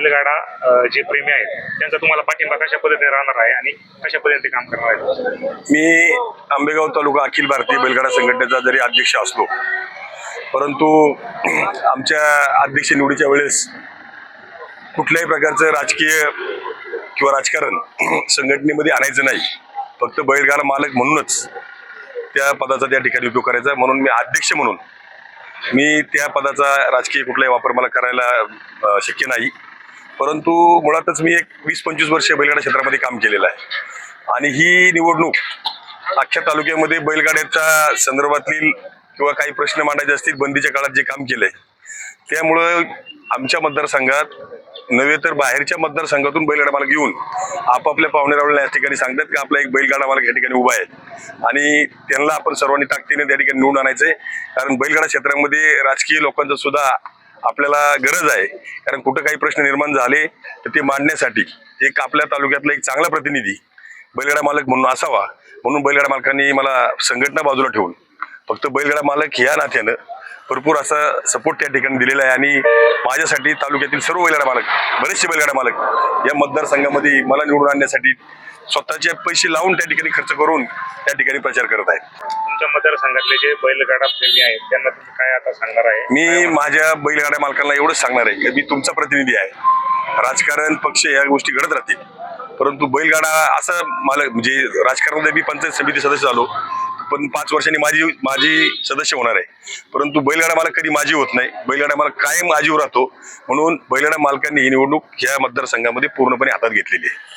बैलगाडा जे प्रेमी आहेत त्यांचा तुम्हाला पाठिंबा कशा पद्धतीने राहणार आहे आणि कशा पद्धतीने काम करणार आहे? मी आंबेगाव तालुका अखिल भारतीय बैलगाडा संघटनेचा जरी अध्यक्ष असलो, परंतु आमच्या अध्यक्ष निवडीच्या वेळेस कुठल्याही प्रकारचं राजकीय किंवा राजकारण संघटनेमध्ये आणायचं नाही. फक्त बैलगाडा मालक म्हणूनच त्या पदाचा त्या ठिकाणी उपयोग करायचा. म्हणून मी अध्यक्ष म्हणून मी त्या पदाचा राजकीय कुठलाही वापर मला करायला शक्य नाही. परंतु मुळातच मी एक 20-25 वर्ष बैलगाडा क्षेत्रामध्ये काम केलेलं आहे आणि ही निवडणूक अख्ख्या तालुक्यामध्ये बैलगाड्याच्या संदर्भातील किंवा काही प्रश्न मांडायचे असतील बंदीच्या काळात जे काम केलंय त्यामुळं आमच्या मतदारसंघात नव्हे तर बाहेरच्या मतदारसंघातून बैलगाडा मालक येऊन आपापल्या पाहुणेरावळ्यांना या ठिकाणी सांगतात की आपला एक बैलगाडा मालक या ठिकाणी उभा आहे आणि त्यांना आपण सर्वांनी ताकदीने त्या ठिकाणी निवडून आणायचंय. कारण बैलगाडा क्षेत्रामध्ये राजकीय लोकांचा सुद्धा आपल्याला गरज आहे. कारण कुठं काही प्रश्न निर्माण झाले तर ते मांडण्यासाठी एक आपल्या तालुक्यातला एक चांगला प्रतिनिधी बैलगाडा मालक म्हणून असावा. म्हणून बैलगाडा मालकांनी मला संघटना बाजूला ठेवून फक्त बैलगाडा मालक या नात्यानं भरपूर असा सपोर्ट त्या ठिकाणी दिलेला आहे आणि माझ्यासाठी तालुक्यातील सर्व बैलगाडा मालक, बरेचसे बैलगाडा मालक या मतदारसंघामध्ये मला निवडून आणण्यासाठी स्वतःचे पैसे लावून त्या ठिकाणी खर्च करून त्या ठिकाणी प्रचार करत आहेत. तुमच्या मतदारसंघातले जे बैलगाडा प्रेमी आहेत त्यांना तुम्ही काय आता सांगणार आहे? मी माझ्या बैलगाड्या मालकांना एवढंच सांगणार आहे की मी तुमचा प्रतिनिधी आहे. राजकारण पक्ष या गोष्टी घडत राहतील, परंतु बैलगाडा असा मालक म्हणजे राजकारणामध्ये मी पंचायत समिती सदस्य झालो पण 5 वर्षांनी माझी सदस्य होणार आहे. परंतु बैलगाडा मालक कधी माझी होत नाही. बैलगाडा मालक कायम माझीवर राहतो. म्हणून बैलगाडा मालकांनी ही निवडणूक या मतदारसंघामध्ये पूर्णपणे हातात घेतलेली आहे.